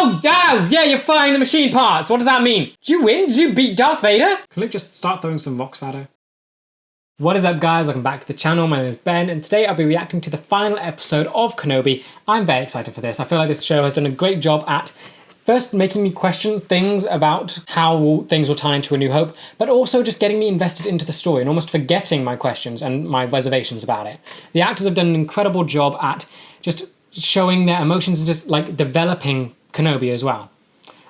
Oh, yeah, you're firing the machine parts. What does that mean? Did you win? Did you beat Darth Vader? Can Luke just start throwing some rocks at her? What is up, guys? Welcome back to the channel. My name is Ben, and today I'll be reacting to the final episode of Kenobi. I'm very excited for this. I feel like this show has done a great job at first making me question things about how things will tie into A New Hope, but also just getting me invested into the story and almost forgetting my questions and my reservations about it. The actors have done an incredible job at just showing their emotions and just like developing Kenobi as well.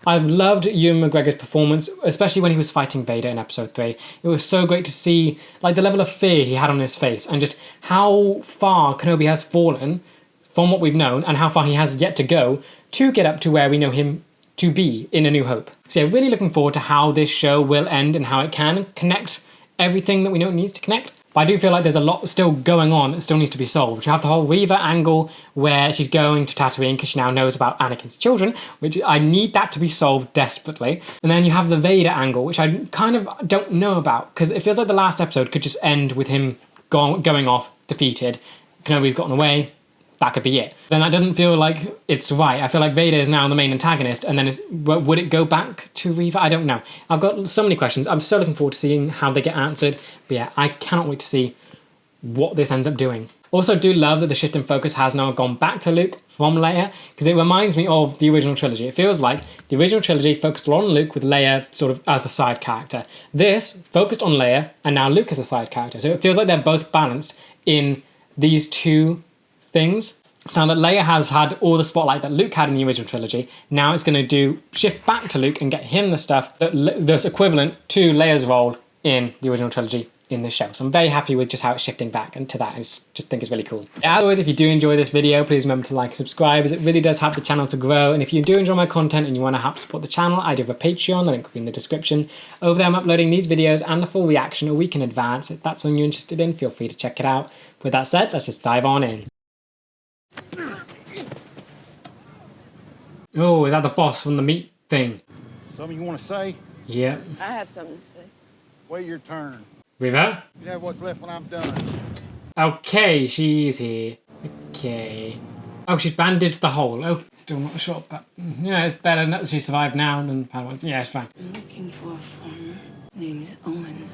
I've loved Ewan McGregor's performance, especially when he was fighting Vader in episode 3. It was so great to see like the level of fear he had on his face and just how far Kenobi has fallen from what we've known and how far he has yet to go to get up to where we know him to be in A New Hope. So yeah, really looking forward to how this show will end and how it can connect everything that we know it needs to connect. But I do feel like there's a lot still going on that still needs to be solved. You have the whole Reva angle where she's going to Tatooine because she now knows about Anakin's children, which I need that to be solved desperately. And then you have the Vader angle, which I kind of don't know about because it feels like the last episode could just end with him going off, defeated. Kenobi's gotten away. That could be it. Then that doesn't feel like it's right. I feel like Vader is now the main antagonist, and then would it go back to Reva? I don't know. I've got so many questions. I'm so looking forward to seeing how they get answered. But yeah, I cannot wait to see what this ends up doing. Also, do love that the shift in focus has now gone back to Luke from Leia, because it reminds me of the original trilogy. It feels like the original trilogy focused on Luke with Leia sort of as the side character. This focused on Leia, and now Luke is the side character. So it feels like they're both balanced in these two things. So that Leia has had all the spotlight that Luke had in the original trilogy. Now it's going to shift back to Luke and get him the stuff that's equivalent to Leia's role in the original trilogy in this show. So I'm very happy with just how it's shifting back into that. I just think it's really cool. As always, if you do enjoy this video, please remember to like and subscribe, as it really does help the channel to grow. And if you do enjoy my content and you want to help support the channel, I do have a Patreon, the link will be in the description. Over there I'm uploading these videos and the full reaction a week in advance. If that's something you're interested in, feel free to check it out. With that said, let's just dive on in. Oh, is that the boss from the meat thing? Something you want to say? Yeah. I have something to say. Wait your turn. Reva? You know what's left when I'm done. Okay, she's here. Okay. Oh, she's bandaged the hole. Oh, still not sure, but yeah, it's better that she survived now than once. Yeah, it's fine. I'm looking for a farmer named Owen.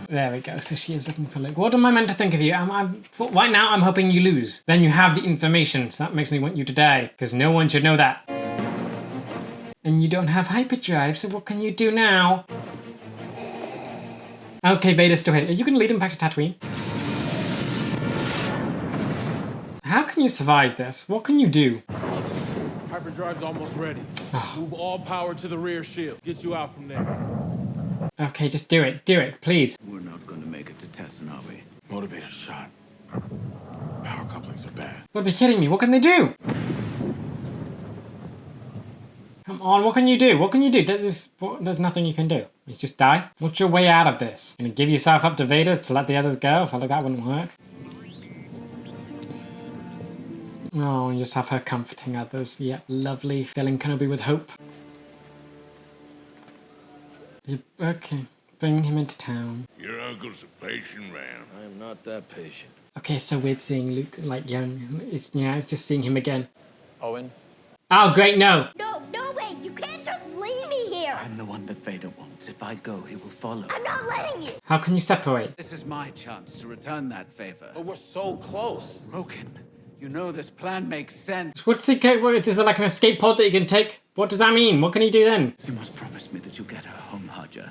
There we go. So she is looking for Luke. What am I meant to think of you? Right now, I'm hoping you lose. Then you have the information, so that makes me want you to die, because no one should know that. And you don't have hyperdrive, so what can you do now? Okay, Vader's still here. Are you going to lead him back to Tatooine? How can you survive this? What can you do? Hyperdrive's almost ready. Move all power to the rear shield. Get you out from there. Okay, just do it. Do it, please. We're not going to make it to Tessinobi. Motivator shot. Power couplings are bad. What are you kidding me? What can they do? Come on, what can you do? What can you do? There's nothing you can do. You just die? What's your way out of this? Gonna give yourself up to Vader's to let the others go? I felt like that wouldn't work. Oh, and just have her comforting others. Yeah, lovely. Filling Kenobi with hope. Okay, bring him into town. Your uncle's a patient man. I am not that patient. Okay, so weird seeing Luke like young. It's just seeing him again. Owen? Oh, great, no! No, wait, you can't just leave me here! I'm the one that Vader wants. If I go, he will follow. I'm not letting you! How can you separate? This is my chance to return that favor. But we're so close. Roken, you know this plan makes sense. What's he? Is there like an escape pod that you can take? What does that mean? What can he do then? You must promise me that you get her home, Hodja,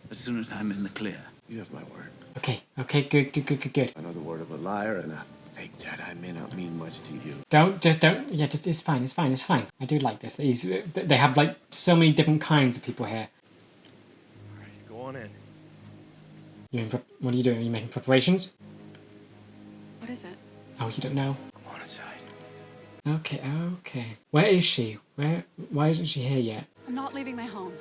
as soon as I'm in the clear. You have my word. Okay, good. I know the word of a liar and a fake Jedi may not mean much to you. Don't, yeah, it's fine. I do like this. They have like so many different kinds of people here. Alright, go on in. What are you doing? Are you making preparations? What is it? Oh, you don't know? Come on inside. Okay. Where is she? Why isn't she here yet? I'm not leaving my home.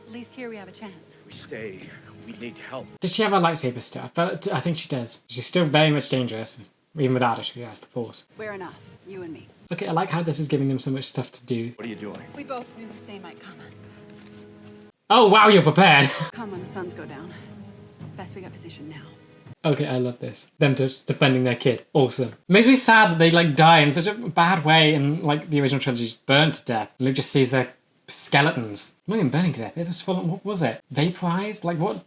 At least here we have a chance. We stay. We need help. Does she have a lightsaber still? I think she does. She's still very much dangerous. Even without her, she has the Force. We're enough, you and me. Okay, I like how this is giving them so much stuff to do. What are you doing? We both knew this day might come. Oh, wow, you're prepared. Come when the suns go down. Best we got positioned now. Okay, I love this. Them just defending their kid. Awesome. It makes me sad that they like die in such a bad way and like the original trilogy just burned to death. Luke just sees their skeletons. Not even burning to death. It was full of, what was it? Vaporized? Like what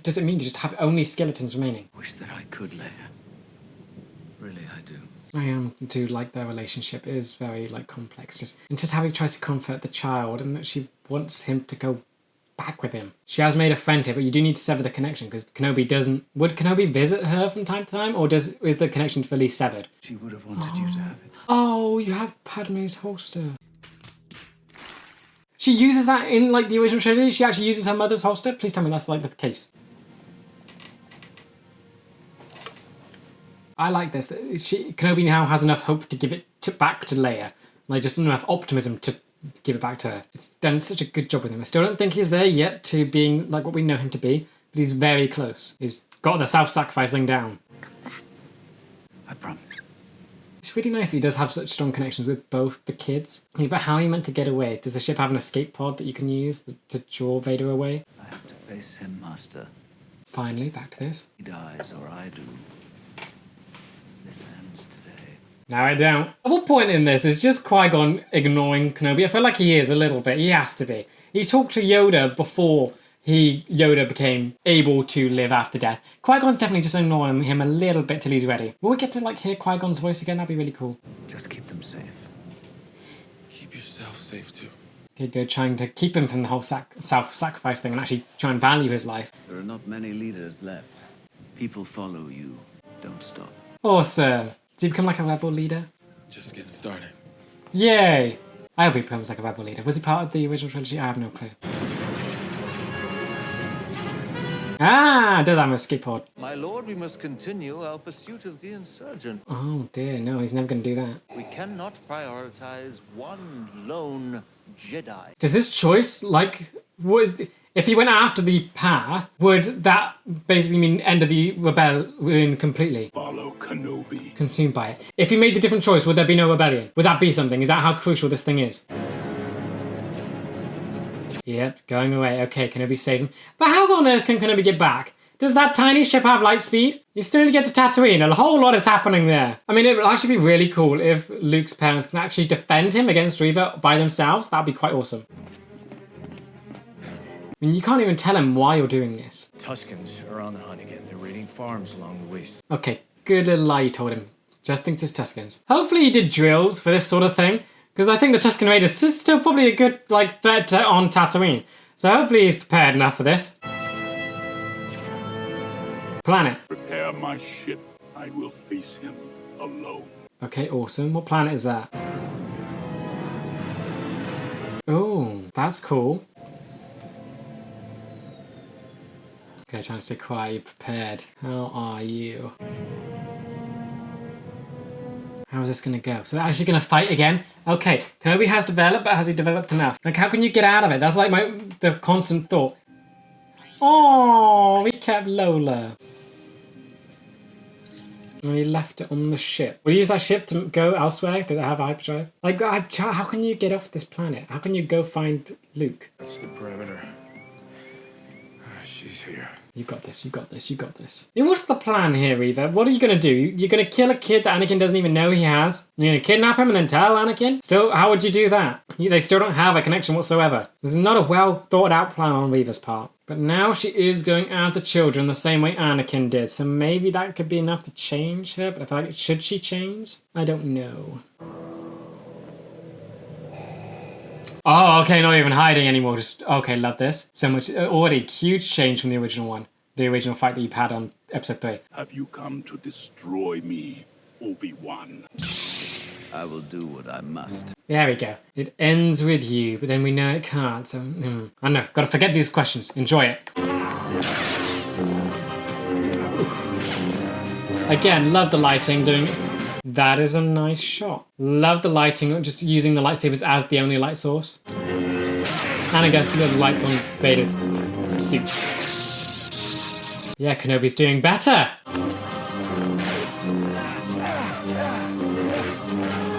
does it mean to just have only skeletons remaining? Wish that I could, Leia. Really, I do. I do like their relationship. It is very like complex. Just how he tries to comfort the child and that she wants him to go back with him. She has made a friend here, but you do need to sever the connection because Kenobi doesn't. Would Kenobi visit her from time to time, or is the connection fully severed? She would have wanted you to have it. Oh, you have Padme's holster. She uses that in like the original trilogy. She actually uses her mother's holster. Please tell me that's like the case. I like this. Kenobi now has enough hope to give it back to Leia. Like just enough optimism to give it back to her. It's done such a good job with him. I still don't think he's there yet to being like what we know him to be, but he's very close. He's got the self-sacrifice thing down. I promise. It's really nice that he does have such strong connections with both the kids. I mean, but how are you meant to get away? Does the ship have an escape pod that you can use to draw Vader away? I have to face him, Master. Finally, back to this. He dies or I do. This ends today. No, I don't. At what point in this is just Qui-Gon ignoring Kenobi? I feel like he is a little bit. He has to be. He talked to Yoda before Yoda became able to live after death. Qui-Gon's definitely just ignoring him a little bit till he's ready. Will we get to like hear Qui-Gon's voice again? That'd be really cool. Just keep them safe. Keep yourself safe too. Okay, good. Trying to keep him from the whole self-sacrifice thing and actually try and value his life. There are not many leaders left. People follow you. Don't stop. Awesome. Does he become like a rebel leader? Just getting started. Yay! I hope he becomes like a rebel leader. Was he part of the original trilogy? I have no clue. Ah, it does have a escape pod. My lord, we must continue our pursuit of the insurgent. Oh dear, no, he's never going to do that. We cannot prioritize one lone Jedi. Does this choice, like, if he went after the path, would that basically mean end of the rebellion completely? Follow Kenobi. Consumed by it. If he made the different choice, would there be no rebellion? Would that be something? Is that how crucial this thing is? Yep, going away. Okay, Kenobi save him. But how on earth can Kenobi get back? Does that tiny ship have light speed? You still need to get to Tatooine. A whole lot is happening there. I mean, it would actually be really cool if Luke's parents can actually defend him against Reaver by themselves. That'd be quite awesome. I mean, you can't even tell him why you're doing this. Tuscans are on the hunt again. They're raiding farms along the waste. Okay, good little lie you told him. Just thinks it's Tuscans. Hopefully he did drills for this sort of thing, because I think the Tusken Raiders is still probably a good like threat on Tatooine. So hopefully he's prepared enough for this. Planet. Prepare my ship. I will face him alone. Okay, awesome. What planet is that? Oh, that's cool. Okay, trying to stay quiet. You're prepared. How are you? How is this going to go? So they're actually going to fight again? Okay, Kenobi has developed, but has he developed enough? Like, how can you get out of it? That's like the constant thought. Oh, we kept Lola. And we left it on the ship. Will you use that ship to go elsewhere? Does it have hyperdrive? Like, how can you get off this planet? How can you go find Luke? That's the perimeter. She's here. You got this, you got this, you got this. I mean, what's the plan here, Reva? What are you going to do? You're going to kill a kid that Anakin doesn't even know he has? You're going to kidnap him and then tell Anakin? Still, how would you do that? They still don't have a connection whatsoever. There's not a well thought out plan on Reva's part. But now she is going after children the same way Anakin did. So maybe that could be enough to change her. But I feel like, should she change? I don't know. Oh, okay, not even hiding anymore. Just, okay, love this. So much, already huge change from the original one. The original fight that you had on episode 3. Have you come to destroy me, Obi-Wan? I will do what I must. There we go. It ends with you, but then we know it can't. So, I know. Gotta forget these questions. Enjoy it. Again, love the lighting doing it. That is a nice shot. Love the lighting, just using the lightsabers as the only light source. And I guess little lights on Vader's suit. Yeah, Kenobi's doing better.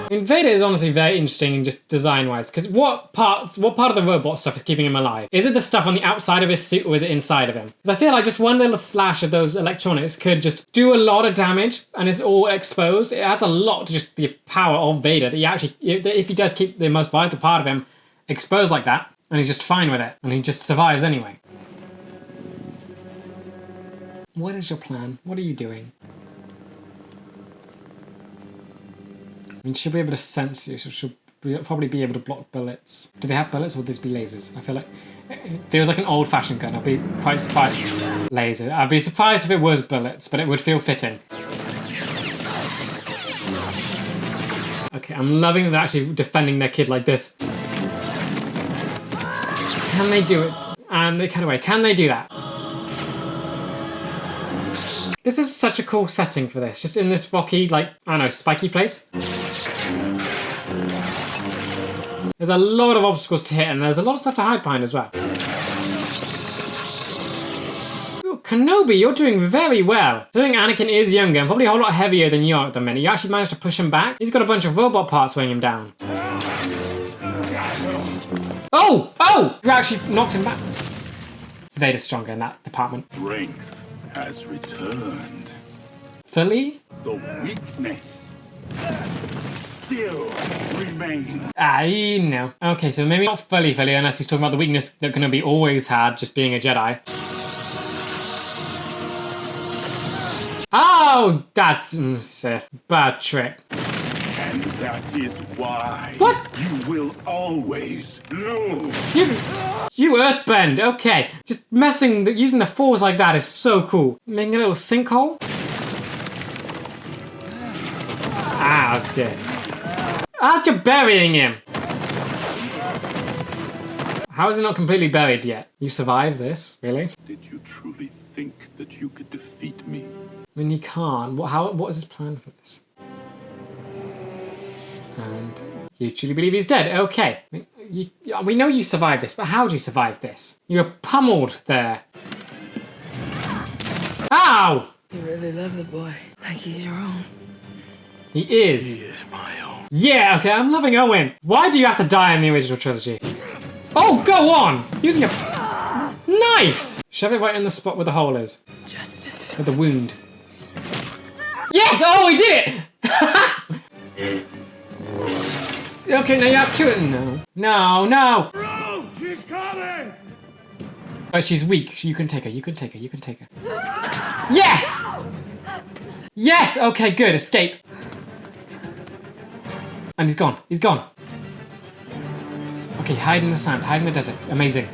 I mean, Vader is honestly very interesting, just design-wise, because what part of the robot stuff is keeping him alive? Is it the stuff on the outside of his suit, or is it inside of him? Because I feel like just one little slash of those electronics could just do a lot of damage, and it's all exposed. It adds a lot to just the power of Vader, that he actually, if he does keep the most vital part of him exposed like that, and he's just fine with it, and he just survives anyway. What is your plan? What are you doing? I mean, she'll be able to sense you, so she'll probably be able to block bullets. Do they have bullets, or would this be lasers? I feel like it feels like an old-fashioned gun. I'd be quite surprised. Laser. I'd be surprised if it was bullets, but it would feel fitting. Okay, I'm loving that they're actually defending their kid like this. Can they do it? And they cut away. Can they do that? This is such a cool setting for this. Just in this rocky, like, I don't know, spiky place. There's a lot of obstacles to hit, and there's a lot of stuff to hide behind as well. Ooh, Kenobi, you're doing very well. Considering Anakin is younger and probably a whole lot heavier than you are at the minute, you actually managed to push him back. He's got a bunch of robot parts weighing him down. Oh! Oh! You actually knocked him back. So Vader's stronger in that department. Strength has returned. Fully? The weakness still remains. You know. Okay, so maybe not fully, unless he's talking about the weakness that Kenobi always had, just being a Jedi. Oh! That's Sith. Bad trick. And that is why What? you will always lose. You earthbend, okay. Just using the Force like that is so cool. Making a little sinkhole. Ah, dear. Aren't you burying him? How is he not completely buried yet? You survived this, really? Did you truly think that you could defeat me? I mean, you can't. What is his plan for this? And you truly believe he's dead. Okay. We know you survived this, but how do you survive this? You were pummeled there. Ow! You really love the boy, like he's your own. He is. He is my own. Yeah, okay, I'm loving Owen. Why do you have to die in the original trilogy? Oh, go on! Using a... Nice! Shove it right in the spot where the hole is. Justice. With the wound. Yes! Oh, we did it! Okay, now you have two. No. No, no! Bro, she's coming! Oh, she's weak. You can take her. You can take her. You can take her. Yes! Yes! Okay, good. Escape. And he's gone. He's gone. Okay, hide in the sand. Hide in the desert. Amazing.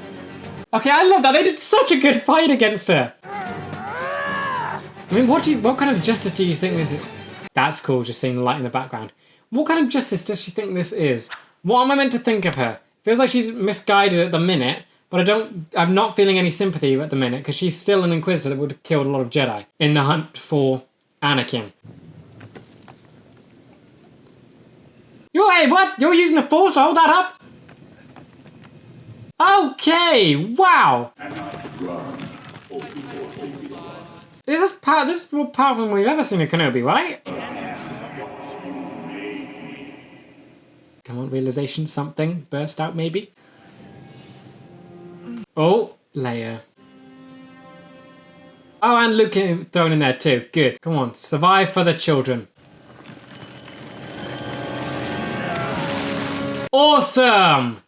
Okay, I love that. They did such a good fight against her. I mean, what kind of justice do you think this is? That's cool, just seeing the light in the background. What kind of justice does she think this is? What am I meant to think of her? Feels like she's misguided at the minute, but I'm not feeling any sympathy at the minute, because she's still an Inquisitor that would have killed a lot of Jedi in the hunt for Anakin. Hey, what? You're using the Force to hold that up? Okay, wow! This is more powerful than we've ever seen in Kenobi, right? Come on, realization, something burst out maybe? Oh, Leia. Oh, and Luke thrown in there too. Good. Come on, survive for the children. Awesome!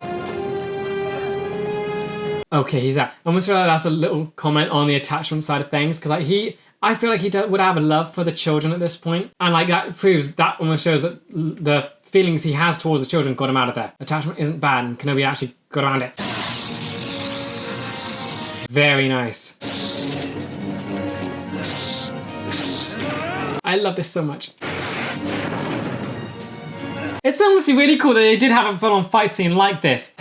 Okay, he's out. I almost feel like that's a little comment on the attachment side of things, because I feel like he would have a love for the children at this point, and like that almost shows that the feelings he has towards the children got him out of there. Attachment isn't bad, and Kenobi actually got around it. Very nice. I love this so much. It's honestly really cool that they did have a full-on fight scene like this.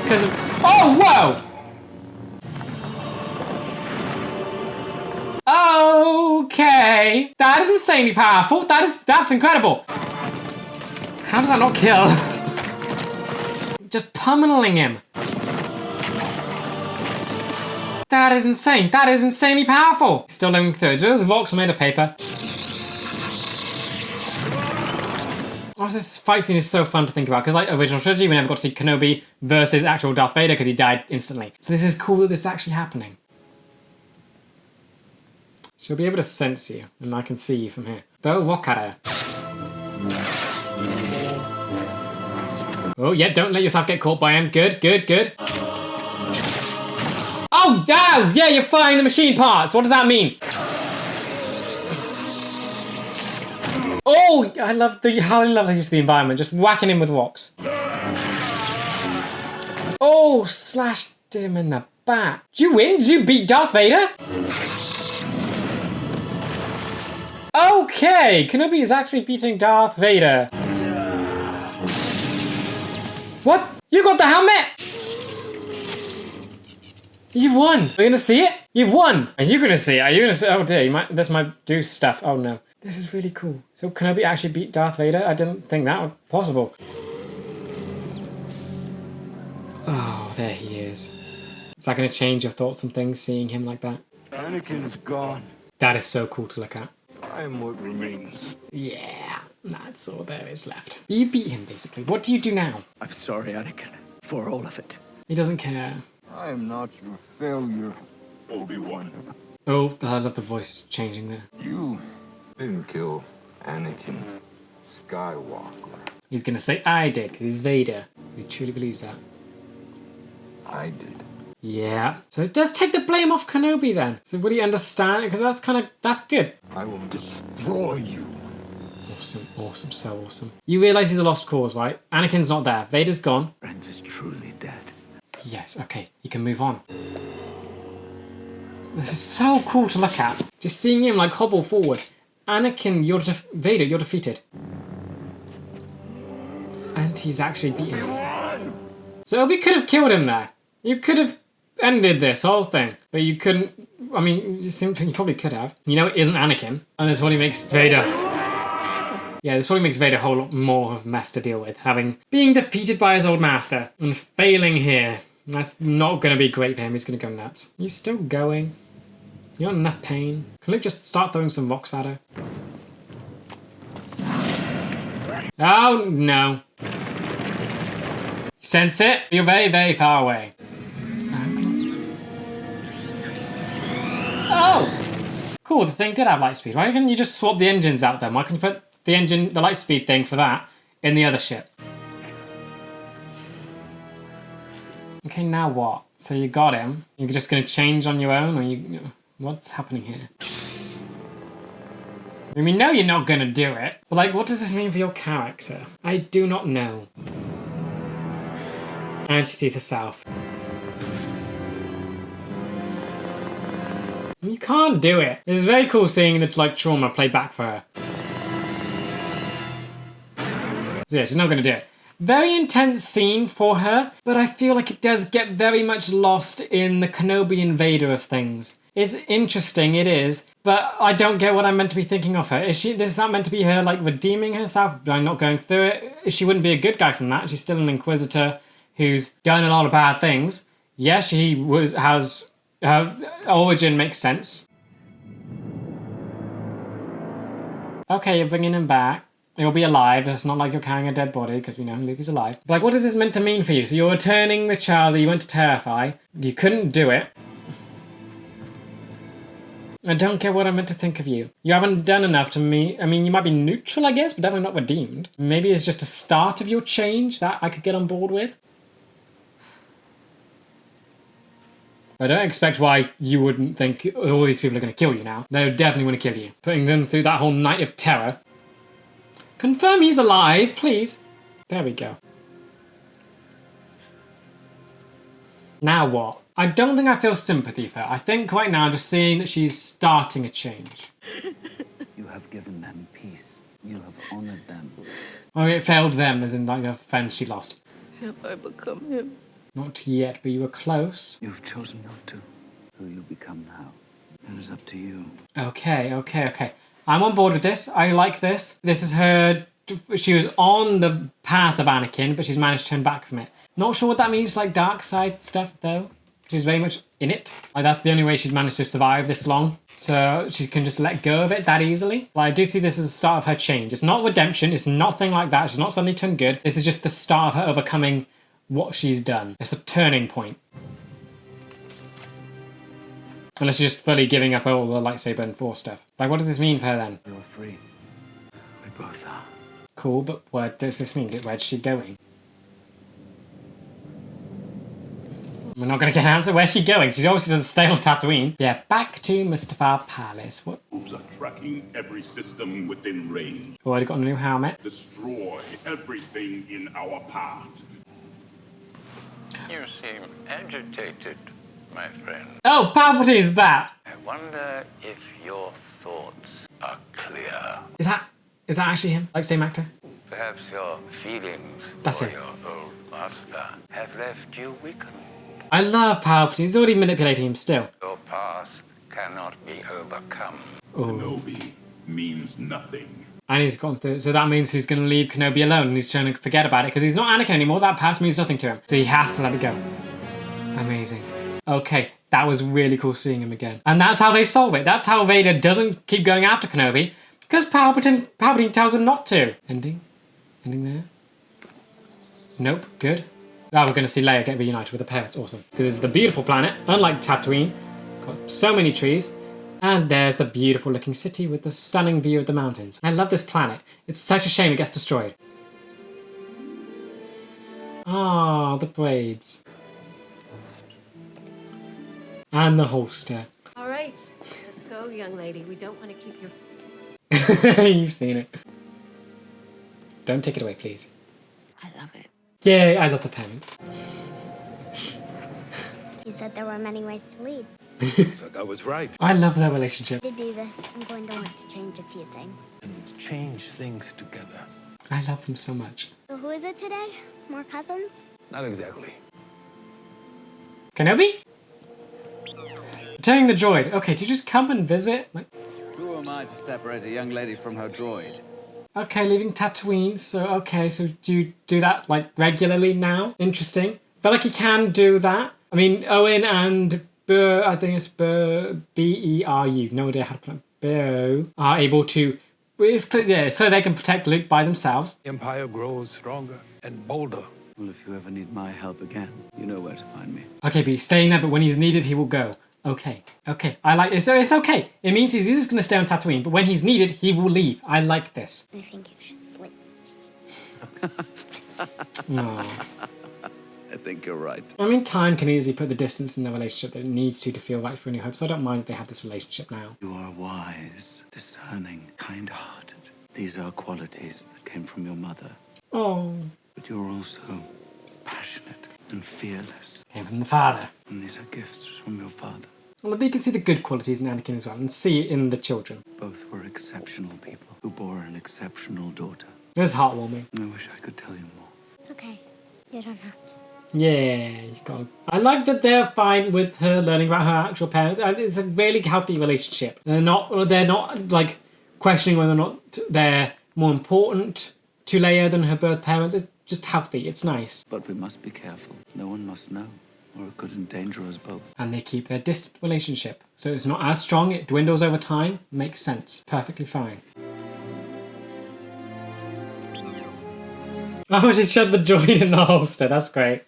Because of... Oh, whoa! Okay. That is insanely powerful. That's incredible. How does that not kill? Just pummeling him. That is insane. That is insanely powerful. Still living through it. Those rocks are made of paper. Oh, this fight scene is so fun to think about, because like original trilogy, we never got to see Kenobi versus actual Darth Vader because he died instantly. So this is cool that this is actually happening. She'll be able to sense you, and I can see you from here. Throw a rock at her. Oh, yeah, don't let yourself get caught by him. Good, good, good. Oh, no! Yeah, you're firing the machine parts. What does that mean? Oh, I love the use of the environment. Just whacking him with rocks. Oh, slashed him in the back. Did you win? Did you beat Darth Vader? Okay, Kenobi is actually beating Darth Vader. What? You got the helmet? You've won. Are you gonna see it? You've won. Are you gonna see it? Are you gonna see? Oh dear, this might do stuff. Oh no. This is really cool. So Kenobi actually beat Darth Vader? I didn't think that was possible. Oh, there he is. Is that gonna change your thoughts on things, seeing him like that? Anakin's gone. That is so cool to look at. I am what remains. Yeah, that's all there is left. You beat him, basically. What do you do now? I'm sorry, Anakin, for all of it. He doesn't care. I am not your failure, Obi-Wan. Oh, I love the voice changing there. You didn't kill Anakin Skywalker. He's gonna say I did, because he's Vader. He truly believes that. I did. Yeah. So it does take the blame off Kenobi then. So will he understand? Because that's good. I will destroy you. Awesome, awesome, so awesome. You realise he's a lost cause, right? Anakin's not there. Vader's gone. Friend is truly dead. Yes, okay, you can move on. This is so cool to look at. Just seeing him like hobble forward. Anakin, Vader, you're defeated. And he's actually beaten him. So we could have killed him there. You could have ended this whole thing, but you couldn't. I mean, you probably could have. You know, it isn't Anakin, and this probably makes Vader. Yeah, this probably makes Vader a whole lot more of a mess to deal with, being defeated by his old master and failing here. That's not going to be great for him. He's going to go nuts. You still going? You're in enough pain. Can Luke just start throwing some rocks at her? Oh no! You sense it? You're very, very far away. Oh! Cool, the thing did have light speed. Why couldn't you just swap the engines out then? Why can't you put the light speed thing for that in the other ship? Okay, now what? So you got him. You're just gonna change on your own, or what's happening here? I mean, no, you're not gonna do it. But like, what does this mean for your character? I do not know. And she sees herself. You can't do it. This is very cool seeing the trauma play back for her. So yeah, she's not gonna do it. Very intense scene for her, but I feel like it does get very much lost in the Kenobi and Vader of things. It's interesting, it is, but I don't get what I'm meant to be thinking of her. Is that meant to be her, like, redeeming herself by not going through it? She wouldn't be a good guy from that. She's still an Inquisitor who's done a lot of bad things. Yes, her origin makes sense. Okay, you're bringing him back. He'll be alive. It's not like you're carrying a dead body, because we know Luke is alive. But like, what is this meant to mean for you? So you're returning the child that you went to terrify. You couldn't do it. I don't get what I'm meant to think of you. You haven't done enough to me. I mean, you might be neutral, I guess, but definitely not redeemed. Maybe it's just a start of your change that I could get on board with. I don't expect why you wouldn't think all these people are going to kill you now. They would definitely want to kill you. Putting them through that whole night of terror. Confirm he's alive, please. There we go. Now what? I don't think I feel sympathy for her. I think right now I'm just seeing that she's starting a change. You have given them peace. You have honored them. Oh, it failed them, as in like the friends she lost. Have I become him? Not yet, but you were close. You've chosen not to. Who you become now, it is up to you. Okay. I'm on board with this. I like this. This is her. She was on the path of Anakin, but she's managed to turn back from it. Not sure what that means, like dark side stuff, though. She's very much in it. Like, that's the only way she's managed to survive this long. So she can just let go of it that easily. But I do see this as the start of her change. It's not redemption. It's nothing like that. She's not suddenly turned good. This is just the start of her overcoming what she's done. It's the turning point. Unless she's just fully giving up all the lightsaber and Force stuff. Like, what does this mean for her then? You're free. We both are. Cool, but what does this mean? Where's she going? We're not gonna get an answer. Where's she going? She's obviously doesn't stay on Tatooine. Yeah, back to Mustafar Palace. What? Are tracking every system within range. Already got a new helmet. Destroy everything in our path. You seem agitated, my friend. Oh, Palpatine's that. I wonder if your thoughts are clear. Is that actually him? Like same actor? Perhaps your feelings That's for it. your old master have left you weakened. I love Palpatine. He's already manipulating him still. Your past cannot be overcome. Oh. Kenobi means nothing. And he's gone through. So that means he's going to leave Kenobi alone and he's trying to forget about it because he's not Anakin anymore. That past means nothing to him. So he has to let it go. Amazing. Okay, that was really cool seeing him again. And that's how they solve it. That's how Vader doesn't keep going after Kenobi because Palpatine tells him not to. Ending there. Nope, good. Oh, we're going to see Leia get reunited with her parents. Awesome. Because it's the beautiful planet, unlike Tatooine. Got so many trees. And there's the beautiful looking city with the stunning view of the mountains. I love this planet. It's such a shame it gets destroyed. Ah, the braids. And the holster. All right, let's go, young lady. We don't want to keep your... You've seen it. Don't take it away, please. I love it. Yay, I love the parents. You said there were many ways to lead. So I was right. I love their relationship. To do this, I'm going to want to change a few things. And let's change things together. I love them so much. So who is it today? More cousins? Not exactly. Kenobi? Returning the droid. Okay, do you just come and visit? Like, Who am I to separate a young lady from her droid? okay, leaving Tatooine. So, okay, so do you do that, like, regularly now? Interesting. Feel like you can do that. I mean, Owen and Burr, I think it's Burr, B-E-R-U, no idea how to pronounce Burr, are able to, it's clear they can protect Luke by themselves. The Empire grows stronger and bolder. Well, if you ever need my help again, you know where to find me. Okay, but he's staying there, but when he's needed, he will go. Okay, I like this. So it's okay. It means he's just going to stay on Tatooine, but when he's needed, he will leave. I like this. I think you should sleep. Aww. I think you're right. I mean, time can easily put the distance in the relationship that it needs to feel right for A New Hope, so I don't mind that they have this relationship now. You are wise, discerning, kind-hearted. These are qualities that came from your mother. Oh. But you're also passionate and fearless. Came from the father. And these are gifts from your father. Well, you can see the good qualities in Anakin as well, and see it in the children. Both were exceptional people who bore an exceptional daughter. It was heartwarming. I wish I could tell you more. It's okay. You don't have to. Yeah, you got. I like that they're fine with her learning about her actual parents. And it's a really healthy relationship. They're not like questioning whether or not they're more important to Leia than her birth parents. It's just healthy. It's nice. But we must be careful. No one must know, or it could endanger us both. And they keep their distant relationship, so it's not as strong. It dwindles over time. Makes sense. Perfectly fine. Oh, she shoved the droid in the holster. That's great.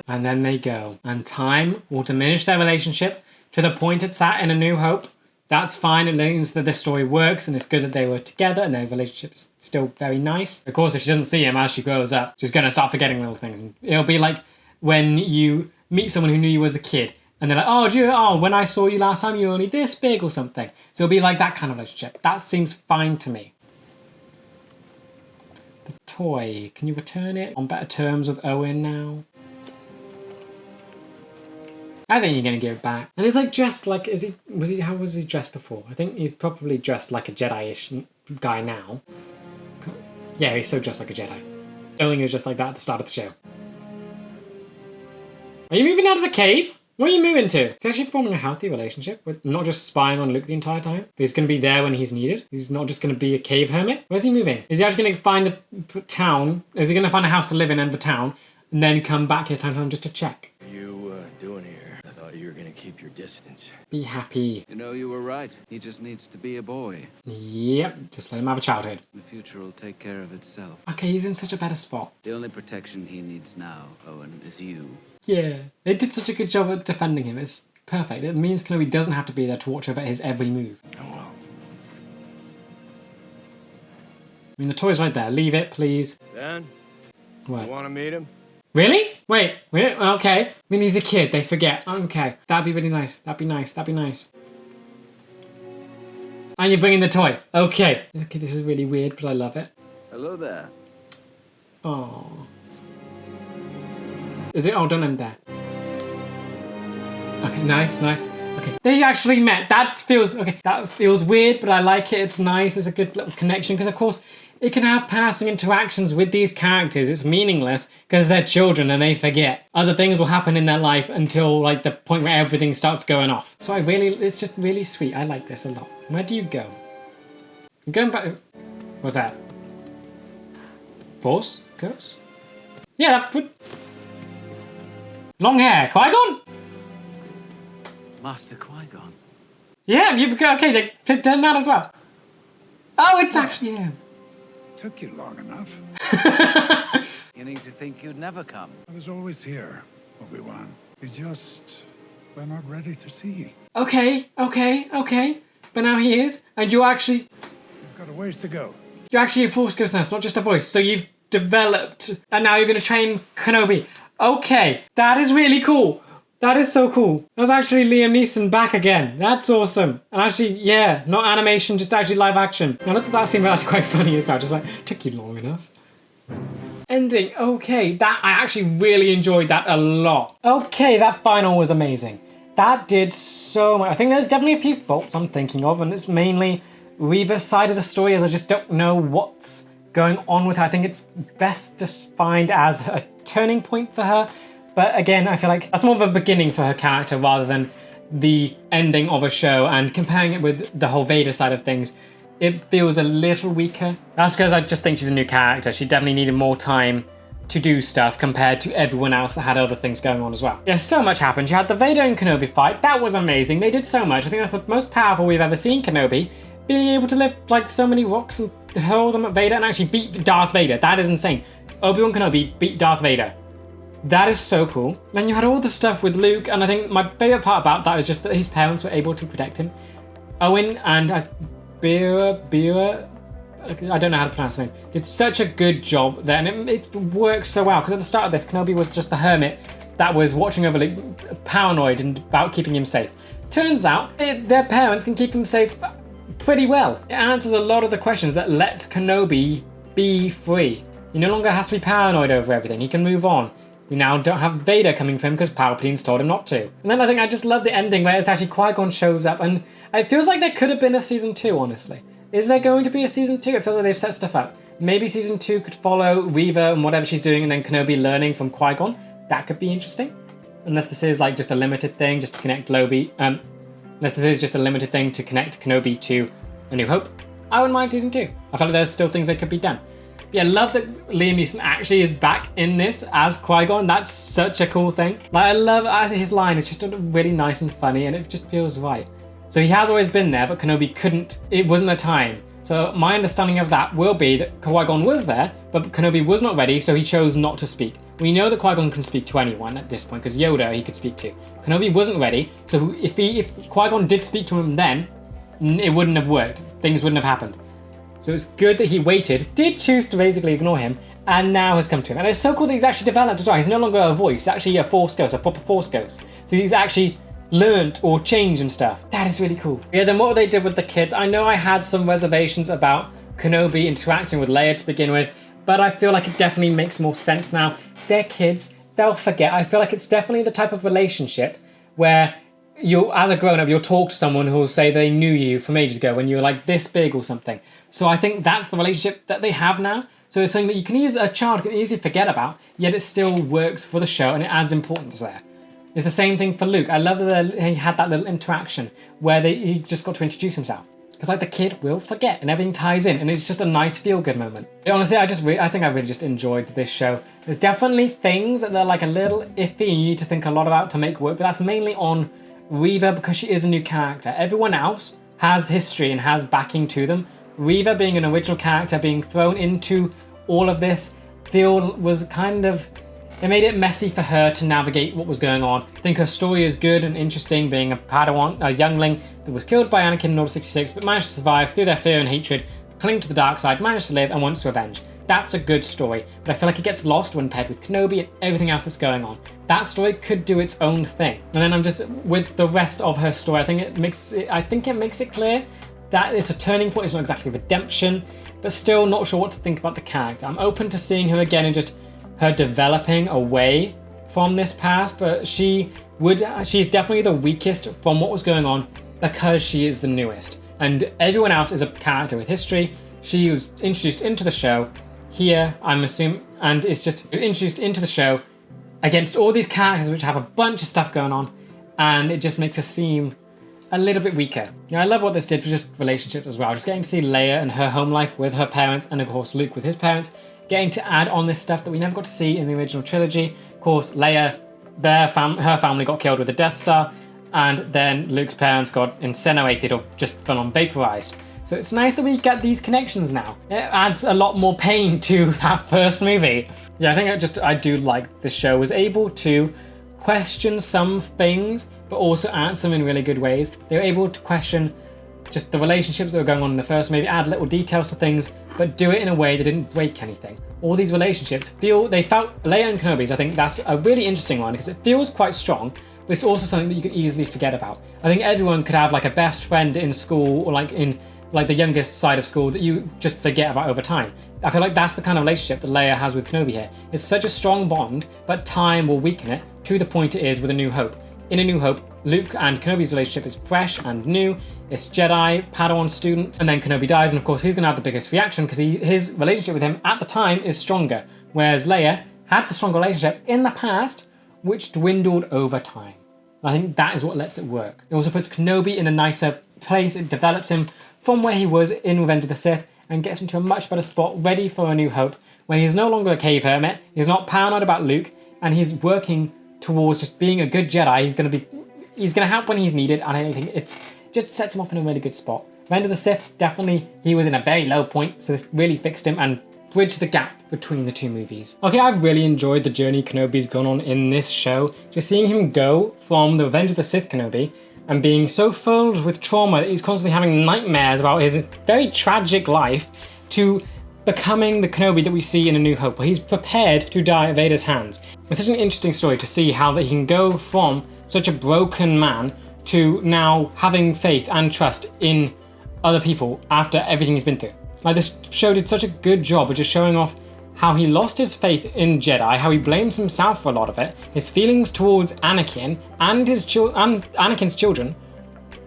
And then they go. And time will diminish their relationship to the point it's at in A New Hope. That's fine. It means that this story works and it's good that they were together and their relationship's still very nice. Of course, if she doesn't see him as she grows up, she's going to start forgetting little things. And it'll be like when you meet someone who knew you as a kid and they're like, when I saw you last time, you were only this big or something. So it'll be like that kind of relationship. That seems fine to me. The toy. Can you return it on better terms with Owen now? I think you're going to give it back. And it's like dressed like, how was he dressed before? I think he's probably dressed like a Jedi-ish guy now. Yeah, he's so dressed like a Jedi. Don't think he was just like that at the start of the show. Are you moving out of the cave? What are you moving to? He's actually forming a healthy relationship with not just spying on Luke the entire time, but he's going to be there when he's needed. He's not just going to be a cave hermit. Where's he moving? Is he actually going to find a town? Is he going to find a house to live in the town and then come back here time to time just to check? What are you doing here? I thought you were gonna keep your distance. Be happy. You know, you were right. He just needs to be a boy. Yep, just let him have a childhood. The future will take care of itself. Okay, he's in such a better spot. The only protection he needs now, Owen, is you. Yeah, they did such a good job at defending him. It's perfect. It means Kenobi doesn't have to be there to watch over his every move. Oh well. I mean, the toy's right there. Leave it, please. Ben, What? you want to meet him? Really? Wait, okay. I mean, he's a kid, they forget. Okay, that'd be really nice. That'd be nice. And you're bringing the toy. Okay. Okay, this is really weird, but I love it. Hello there. Oh. Is it? Oh, don't end there. Okay, nice. Okay, they actually met. That feels weird, but I like it. It's nice. It's a good little connection because, of course, it can have passing interactions with these characters. It's meaningless because they're children and they forget. Other things will happen in their life until like the point where everything starts going off. So it's just really sweet. I like this a lot. Where do you go? I'm going back. What's that? Force Ghost? Yeah, that would. Long hair, Qui-Gon? Master Qui-Gon. Yeah, okay, they've done that as well. Oh, it's actually him. Took you long enough. Beginning to think you'd never come. I was always here, Obi-Wan. You just were not ready to see. Okay. But now he is, and you're actually... You've got a ways to go. You're actually a Force Ghost now, it's not just a voice. So you've developed, and now you're going to train Kenobi. Okay, that is really cool. That is so cool. That's actually Liam Neeson back again. That's awesome. And actually, yeah, not animation, just actually live action. I looked at that scene, actually quite funny as well. Just like, took you long enough. Ending, okay, I actually really enjoyed that a lot. Okay, that final was amazing. That did so much. I think there's definitely a few faults I'm thinking of, and it's mainly Reva's side of the story, as I just don't know what's going on with her. I think it's best defined as a turning point for her. But again, I feel like that's more of a beginning for her character rather than the ending of a show, and comparing it with the whole Vader side of things, it feels a little weaker. That's because I just think she's a new character. She definitely needed more time to do stuff compared to everyone else that had other things going on as well. Yeah, so much happened. You had the Vader and Kenobi fight. That was amazing. They did so much. I think that's the most powerful we've ever seen Kenobi, being able to lift like so many rocks and hurl them at Vader and actually beat Darth Vader. That is insane. Obi-Wan Kenobi beat Darth Vader. That is so cool. Then you had all the stuff with Luke, and I think my favorite part about that is just that his parents were able to protect him. Owen and Bira, I don't know how to pronounce his name, did such a good job there, and it works so well, because at the start of this, Kenobi was just the hermit that was watching over Luke, paranoid and about keeping him safe. Turns out, their parents can keep him safe pretty well. It answers a lot of the questions that lets Kenobi be free. He no longer has to be paranoid over everything, he can move on. We now don't have Vader coming for him because Palpatine's told him not to. And then I think I just love the ending where it's actually Qui-Gon shows up, and it feels like there could have been a season 2, honestly. Is there going to be a season 2? It feels like they've set stuff up. Maybe season 2 could follow Reva and whatever she's doing, and then Kenobi learning from Qui-Gon. That could be interesting. Unless this is like just a limited thing, just to connect Kenobi. Unless this is just a limited thing to connect Kenobi to A New Hope. I wouldn't mind season 2. I feel like there's still things that could be done. Yeah, I love that Liam Neeson actually is back in this as Qui-Gon. That's such a cool thing. Like, I love his line. It's just really nice and funny, and it just feels right. So he has always been there, but Kenobi couldn't. It wasn't the time. So my understanding of that will be that Qui-Gon was there, but Kenobi was not ready, so he chose not to speak. We know that Qui-Gon can speak to anyone at this point, because Yoda he could speak to. Kenobi wasn't ready, so if Qui-Gon did speak to him then, it wouldn't have worked. Things wouldn't have happened. So it's good that he waited, did choose to basically ignore him, and now has come to him. And it's so cool that he's actually developed as well. He's no longer a voice, he's actually a Force Ghost, a proper Force Ghost. So he's actually learnt or changed and stuff. That is really cool. Yeah, then what they did with the kids, I know I had some reservations about Kenobi interacting with Leia to begin with, but I feel like it definitely makes more sense now. They're kids, they'll forget. I feel like it's definitely the type of relationship where you, as a grown-up, you'll talk to someone who will say they knew you from ages ago when you were like this big or something. So I think that's the relationship that they have now. So it's something that you can a child can easily forget about, yet it still works for the show and it adds importance there. It's the same thing for Luke. I love that he had that little interaction where he just got to introduce himself. Because like the kid will forget and everything ties in and it's just a nice feel-good moment. Honestly, I think I really just enjoyed this show. There's definitely things that they're like a little iffy and you need to think a lot about to make work, but that's mainly on Reva because she is a new character. Everyone else has history and has backing to them. Reva being an original character, being thrown into all of this, was kind of, it made it messy for her to navigate what was going on. I think her story is good and interesting, being a Padawan, a youngling that was killed by Anakin in Order 66, but managed to survive through their fear and hatred, cling to the dark side, managed to live and wants to avenge. that's a good story, but I feel like it gets lost when paired with Kenobi and everything else that's going on. That story could do its own thing. And then I'm just, with the rest of her story, I think it makes it clear that it's a turning point. It's not exactly redemption, but still not sure what to think about the character. I'm open to seeing her again and just her developing away from this past, but she's definitely the weakest from what was going on because she is the newest. And everyone else is a character with history. She was introduced into the show here, I'm assuming, and it's just introduced into the show against all these characters which have a bunch of stuff going on, and it just makes her seem a little bit weaker. I love what this did for just relationships as well. Just getting to see Leia and her home life with her parents, and of course Luke with his parents, getting to add on this stuff that we never got to see in the original trilogy. Of course, Leia, her family got killed with the Death Star, and then Luke's parents got incinerated or just full on vaporized. So it's nice that we get these connections now. It adds a lot more pain to that first movie. Yeah, I think I do like the show was able to question some things, but also answer them in really good ways. They were able to question just the relationships that were going on in the first movie, add little details to things, but do it in a way that didn't break anything. All these relationships felt Leia and Kenobi's, I think that's a really interesting one because it feels quite strong, but it's also something that you could easily forget about. I think everyone could have like a best friend in school or like in like the youngest side of school that you just forget about over time. I feel like that's the kind of relationship that Leia has with Kenobi here. It's such a strong bond, but time will weaken it to the point it is with A New Hope. In A New Hope, Luke and Kenobi's relationship is fresh and new. It's Jedi, Padawan student, and then Kenobi dies, and of course he's going to have the biggest reaction because his relationship with him at the time is stronger, whereas Leia had the strong relationship in the past, which dwindled over time. I think that is what lets it work. It also puts Kenobi in a nicer place. It develops him from where he was in Revenge of the Sith and gets him to a much better spot, ready for A New Hope, where he's no longer a cave hermit, he's not paranoid about Luke, and he's working towards just being a good Jedi. He's gonna help when he's needed, and I think it just sets him off in a really good spot. Revenge of the Sith, definitely, he was in a very low point, so this really fixed him and bridged the gap between the two movies. Okay, I've really enjoyed the journey Kenobi's gone on in this show. Just seeing him go from the Revenge of the Sith Kenobi and being so filled with trauma that he's constantly having nightmares about his very tragic life to becoming the Kenobi that we see in A New Hope, where he's prepared to die at Vader's hands. It's such an interesting story to see how that he can go from such a broken man to now having faith and trust in other people after everything he's been through. Like, this show did such a good job of just showing off how he lost his faith in Jedi, how he blames himself for a lot of it, his feelings towards Anakin and Anakin's children,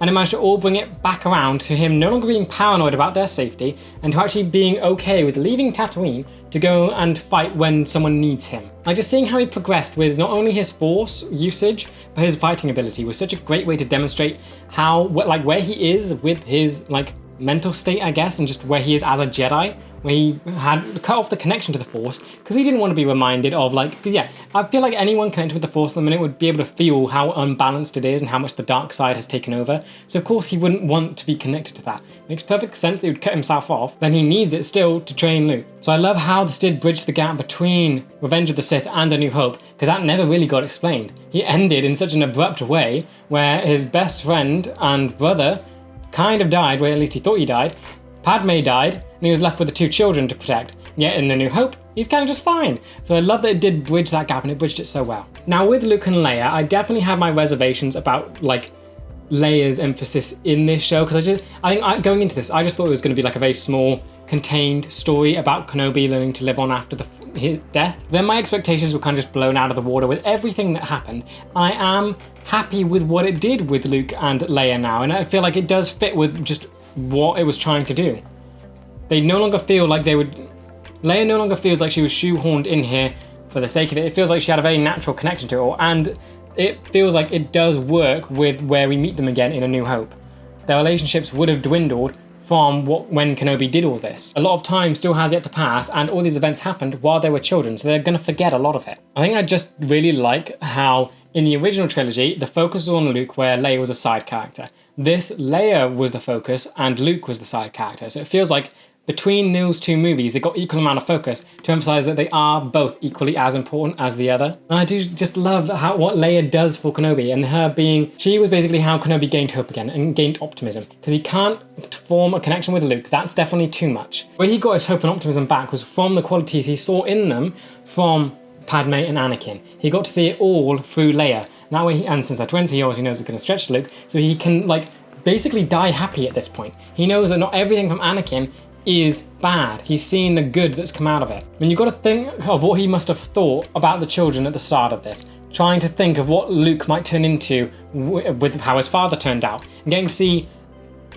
and it managed to all bring it back around to him no longer being paranoid about their safety and to actually being okay with leaving Tatooine to go and fight when someone needs him. Like, just seeing how he progressed with not only his Force usage, but his fighting ability was such a great way to demonstrate how, like, where he is with his, like, mental state, I guess, and just where he is as a Jedi, where he had cut off the connection to the Force because he didn't want to be reminded of, like, because yeah, I feel like anyone connected with the Force at the minute would be able to feel how unbalanced it is and how much the dark side has taken over. So of course he wouldn't want to be connected to that. It makes perfect sense that he would cut himself off, then he needs it still to train Luke. So I love how this did bridge the gap between Revenge of the Sith and A New Hope, because that never really got explained. He ended in such an abrupt way where his best friend and brother kind of died, well, at least he thought he died. Padme died, and he was left with the two children to protect. Yet in A New Hope, he's kind of just fine. So I love that it did bridge that gap, and it bridged it so well. Now with Luke and Leia, I definitely have my reservations about, like, Leia's emphasis in this show, because I think going into this, I just thought it was going to be like a very small, contained story about Kenobi learning to live on after his death. Then my expectations were kind of just blown out of the water with everything that happened. I am happy with what it did with Luke and Leia now, and I feel like it does fit with just what it was trying to do. They no longer feel like Leia no longer feels like she was shoehorned in here for the sake of it. It feels like she had a very natural connection to it all, and it feels like it does work with where we meet them again in A New Hope. Their relationships would have dwindled from when Kenobi did all this. A lot of time still has yet to pass, and all these events happened while they were children, so they're going to forget a lot of it. I think I just really like how in the original trilogy, the focus was on Luke, where Leia was a side character. This, Leia was the focus and Luke was the side character. So it feels like between those two movies, they got equal amount of focus to emphasize that they are both equally as important as the other. And I do just love what Leia does for Kenobi, and her being, she was basically how Kenobi gained hope again and gained optimism, because he can't form a connection with Luke. That's definitely too much. Where he got his hope and optimism back was from the qualities he saw in them from Padme and Anakin. He got to see it all through Leia. And that way, and since they're twins, he obviously knows it's going to stretch Luke, so he can like basically die happy at this point. He knows that not everything from Anakin is bad. He's seeing the good that's come out of it. And you've got to think of what he must have thought about the children at the start of this, trying to think of what Luke might turn into with how his father turned out, and getting to see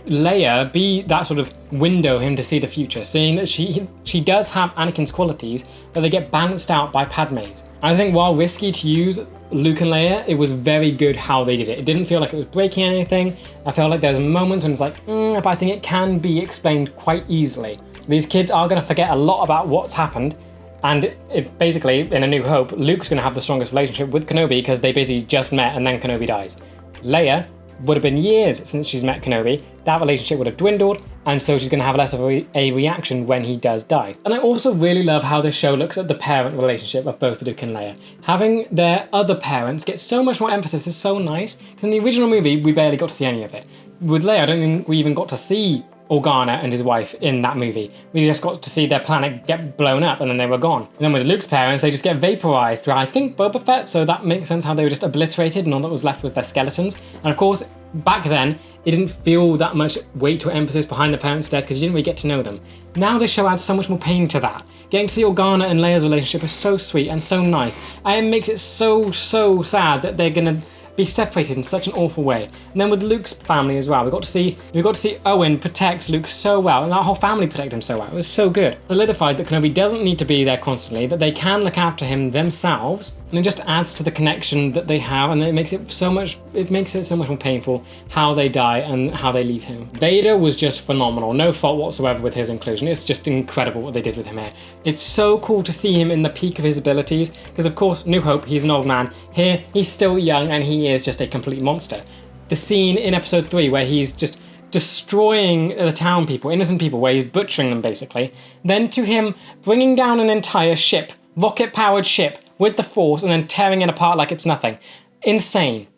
Leia be that sort of window him to see the future, seeing that she does have Anakin's qualities, but they get balanced out by Padme's. I think while risky to use Luke and Leia, it was very good how they did it. It didn't feel like it was breaking anything. I felt like there's moments when it's like, but I think it can be explained quite easily. These kids are going to forget a lot about what's happened, and it basically, in A New Hope, Luke's going to have the strongest relationship with Kenobi because they basically just met and then Kenobi dies. Leia would have been years since she's met Kenobi. That relationship would have dwindled, and so she's going to have less of a reaction when he does die. And I also really love how this show looks at the parent relationship of both Luke and Leia. Having their other parents get so much more emphasis is so nice, because in the original movie, we barely got to see any of it. With Leia, I don't think we even got to see Organa and his wife in that movie. We just got to see their planet get blown up and then they were gone. And then with Luke's parents, they just get vaporized through, I think, Boba Fett, so that makes sense how they were just obliterated and all that was left was their skeletons. And of course, back then, it didn't feel that much weight or emphasis behind the parents' death because you didn't really get to know them. Now this show adds so much more pain to that. Getting to see Organa and Leia's relationship is so sweet and so nice, and it makes it so sad that they're gonna be separated in such an awful way. And then with Luke's family as well, we got to see Owen protect Luke so well, and that whole family protect him so well. It was so good. Solidified that Kenobi doesn't need to be there constantly, that they can look after him themselves, and it just adds to the connection that they have, and it makes it so much more painful how they die and how they leave him. Vader was just phenomenal, no fault whatsoever with his inclusion. It's just incredible what they did with him here. It's so cool to see him in the peak of his abilities, because of course, New Hope, he's an old man. Here, he's still young and he is just a complete monster. The scene in episode 3 where he's just destroying the town people, innocent people, where he's butchering them basically, then to him bringing down an entire ship, rocket-powered ship, with the Force and then tearing it apart like it's nothing. Insane.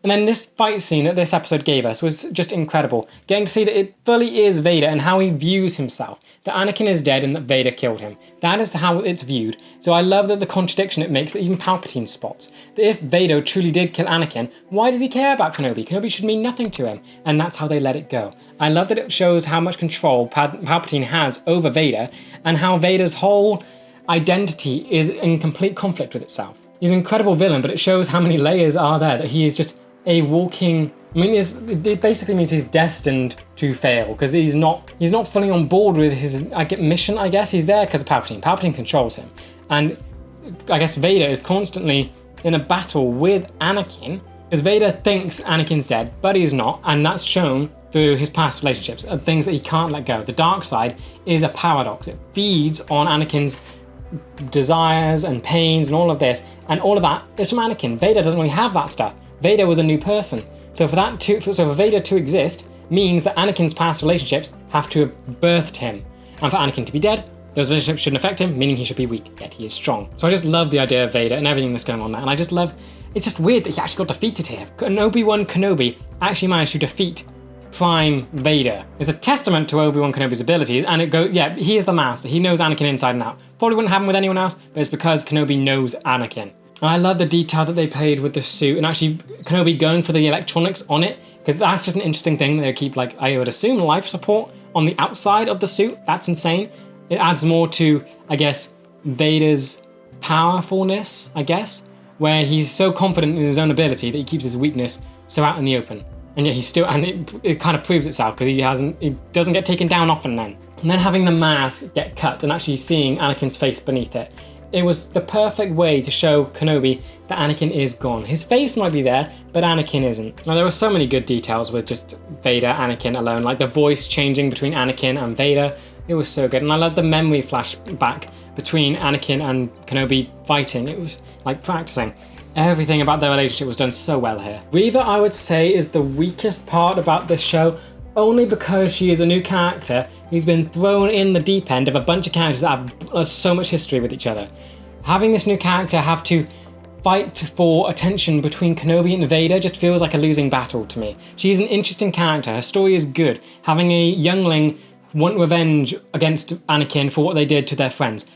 And then this fight scene that this episode gave us was just incredible. Getting to see that it fully is Vader and how he views himself. That Anakin is dead and that Vader killed him. That is how it's viewed. So I love that the contradiction it makes that even Palpatine spots. That if Vader truly did kill Anakin, why does he care about Kenobi? Kenobi should mean nothing to him. And that's how they let it go. I love that it shows how much control Palpatine has over Vader and how Vader's whole identity is in complete conflict with itself. He's an incredible villain, but it shows how many layers are there, that he is just a walking, I mean, it basically means he's destined to fail because he's not fully on board with his mission, I guess. He's there because of Palpatine. Palpatine controls him. And I guess Vader is constantly in a battle with Anakin because Vader thinks Anakin's dead, but he's not. And that's shown through his past relationships and things that he can't let go. The dark side is a paradox. It feeds on Anakin's desires and pains and all of this. And all of that is from Anakin. Vader doesn't really have that stuff. Vader was a new person. So for Vader to exist means that Anakin's past relationships have to have birthed him. And for Anakin to be dead, those relationships shouldn't affect him, meaning he should be weak, yet he is strong. So I just love the idea of Vader and everything that's going on there. And I just love, it's just weird that he actually got defeated here. Obi-Wan Kenobi actually managed to defeat Prime Vader. It's a testament to Obi-Wan Kenobi's abilities, and he is the master. He knows Anakin inside and out. Probably wouldn't happen with anyone else, but it's because Kenobi knows Anakin. And I love the detail that they played with the suit and actually Kenobi going for the electronics on it, because that's just an interesting thing. They keep, like, I would assume, life support on the outside of the suit. That's insane. It adds more to, I guess, Vader's powerfulness, I guess, where he's so confident in his own ability that he keeps his weakness so out in the open. And yet he's still, and it kind of proves itself because he doesn't get taken down often then. And then having the mask get cut and actually seeing Anakin's face beneath it. It was the perfect way to show Kenobi that Anakin is gone. His face might be there, but Anakin isn't. Now there were so many good details with just Vader, Anakin alone, like the voice changing between Anakin and Vader. It was so good. And I love the memory flashback between Anakin and Kenobi fighting. It was like practicing. Everything about their relationship was done so well here. Reva, I would say, is the weakest part about this show, only because she is a new character who's been thrown in the deep end of a bunch of characters that have so much history with each other. Having this new character have to fight for attention between Kenobi and Vader just feels like a losing battle to me. She's an interesting character, her story is good. Having a youngling want revenge against Anakin for what they did to their friends.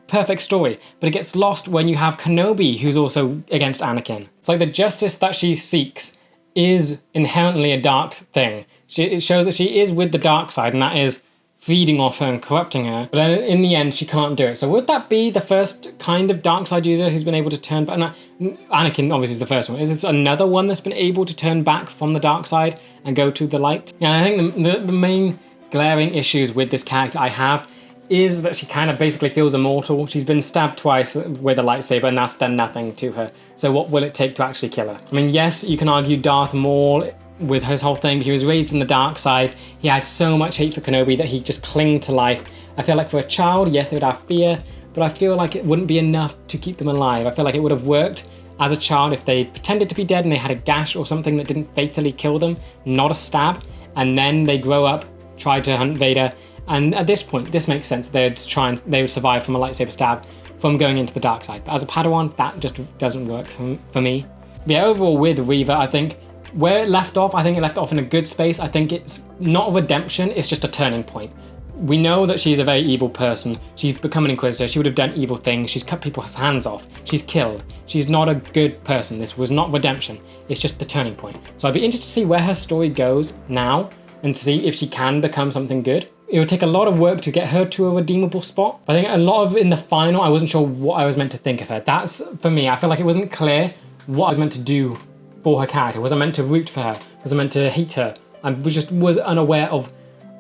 Perfect story, but it gets lost when you have Kenobi who's also against Anakin. It's like the justice that she seeks is inherently a dark thing. It shows that she is with the dark side, and that is feeding off her and corrupting her, but then in the end she can't do it. So would that be the first kind of dark side user who's been able to turn back? Anakin obviously is the first one. Is this another one that's been able to turn back from the dark side and go to the light? Yeah, I think the main glaring issues with this character I have is that she kind of basically feels immortal. She's been stabbed twice with a lightsaber and that's done nothing to her. So what will it take to actually kill her? I mean, yes, you can argue Darth Maul with his whole thing, but he was raised in the dark side. He had so much hate for Kenobi that he just clinged to life. I feel like for a child, yes, they would have fear, but I feel like it wouldn't be enough to keep them alive. I feel like it would have worked as a child if they pretended to be dead and they had a gash or something that didn't fatally kill them, not a stab, and then they grow up, try to hunt Vader, and at this point, this makes sense. They would survive from a lightsaber stab from going into the dark side. But as a Padawan, that just doesn't work for me. But yeah, overall with Reva, I think where it left off, I think it left off in a good space. I think it's not a redemption, it's just a turning point. We know that she's a very evil person. She's become an Inquisitor. She would have done evil things. She's cut people's hands off. She's killed. She's not a good person. This was not redemption. It's just the turning point. So I'd be interested to see where her story goes now and to see if she can become something good. It would take a lot of work to get her to a redeemable spot. I think a lot of in the final, I wasn't sure what I was meant to think of her. That's, for me, I feel like it wasn't clear what I was meant to do for her character. Was I meant to root for her? Was I meant to hate her? I was unaware of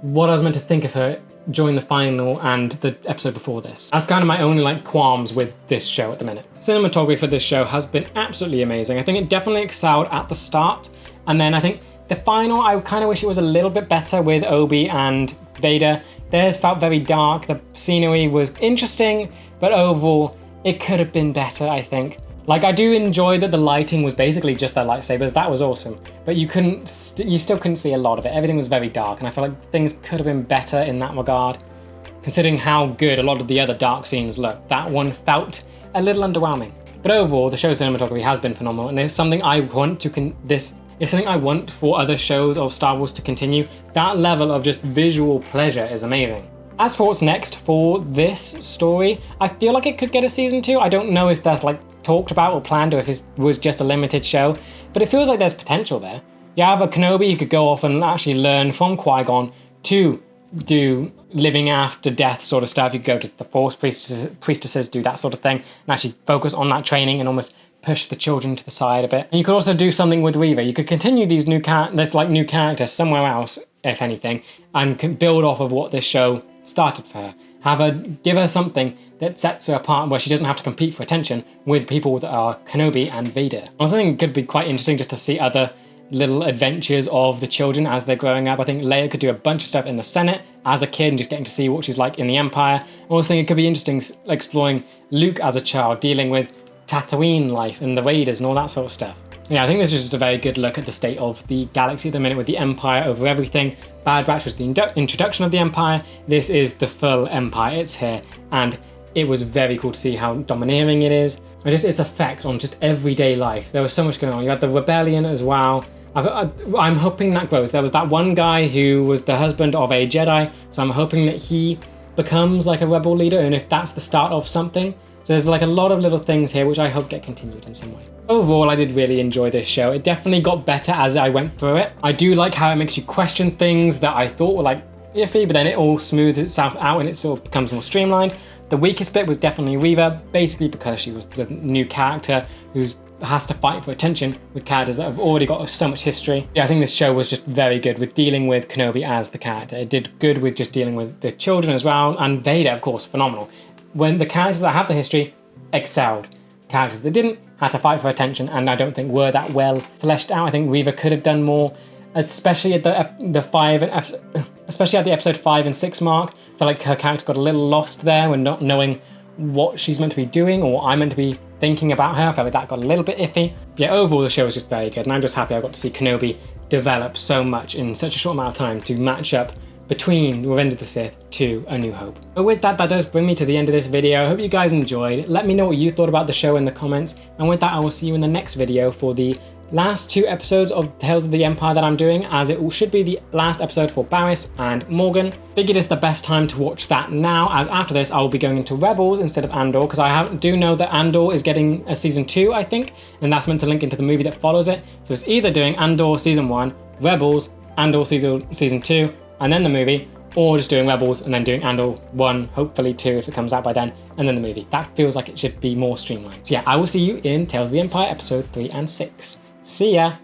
what I was meant to think of her during the final and the episode before this. That's kind of my only qualms with this show at the minute. Cinematography for this show has been absolutely amazing. I think it definitely excelled at the start, and then I think the final, I kind of wish it was a little bit better with Obi and Vader. Theirs felt very dark. The scenery was interesting, but overall, it could have been better, I think. I do enjoy that the lighting was basically just their lightsabers. That was awesome. But you still couldn't see a lot of it. Everything was very dark, and I feel like things could have been better in that regard. Considering how good a lot of the other dark scenes look, that one felt a little underwhelming. But overall, the show's cinematography has been phenomenal, and it's something I want it's something I want for other shows of Star Wars to continue. That level of just visual pleasure is amazing. As for what's next for this story, I feel like it could get a season 2. I don't know if that's talked about or planned, or if it was just a limited show, but it feels like there's potential there. You have a Kenobi who could go off and actually learn from Qui-Gon to do living after death sort of stuff. You could go to the Force priestesses, do that sort of thing, and actually focus on that training and almost push the children to the side a bit. And you could also do something with Reva. You could continue these new characters somewhere else, if anything, and build off of what this show started for her. Give her something that sets her apart where she doesn't have to compete for attention with people that are Kenobi and Vader. I also think it could be quite interesting just to see other little adventures of the children as they're growing up. I think Leia could do a bunch of stuff in the Senate as a kid and just getting to see what she's like in the Empire. I also think it could be interesting exploring Luke as a child, dealing with Tatooine life and the Raiders and all that sort of stuff. Yeah, I think this is just a very good look at the state of the galaxy at the minute with the Empire over everything. Bad Batch was the introduction of the Empire. This is the full Empire. It's here, and it was very cool to see how domineering it is. And just its effect on just everyday life. There was so much going on. You had the rebellion as well. I'm hoping that grows. There was that one guy who was the husband of a Jedi, so I'm hoping that he becomes a rebel leader, and if that's the start of something. So there's a lot of little things here which I hope get continued in some way. Overall, I did really enjoy this show. It definitely got better as I went through it. I do like how it makes you question things that I thought were iffy, but then it all smooths itself out and it sort of becomes more streamlined. The weakest bit was definitely Reva, basically because she was the new character who has to fight for attention with characters that have already got so much history. Yeah, I think this show was just very good with dealing with Kenobi as the character. It did good with just dealing with the children as well, and Vader, of course, phenomenal. When the characters that have the history excelled. Characters that didn't had to fight for attention, and I don't think were that well fleshed out. I think Reva could have done more, especially at especially at the episode 5 and 6 mark. I feel like her character got a little lost there when not knowing what she's meant to be doing or what I'm meant to be thinking about her. I felt like that got a little bit iffy. But yeah, overall the show was just very good, and I'm just happy I got to see Kenobi develop so much in such a short amount of time to match up between Revenge of the Sith to A New Hope. But with that, that does bring me to the end of this video. I hope you guys enjoyed. Let me know what you thought about the show in the comments. And with that, I will see you in the next video for the last 2 episodes of Tales of the Empire that I'm doing, as it should be the last episode for Barriss and Morgan. Figured it's the best time to watch that now, as after this I will be going into Rebels instead of Andor, because I do know that Andor is getting a season 2, I think, and that's meant to link into the movie that follows it. So it's either doing Andor season 1, Rebels, Andor season 2, and then the movie, or just doing Rebels and then doing Andor 1, hopefully 2 if it comes out by then, and then the movie. That feels like it should be more streamlined. So yeah, I will see you in Tales of the Empire episode 3 and 6. See ya!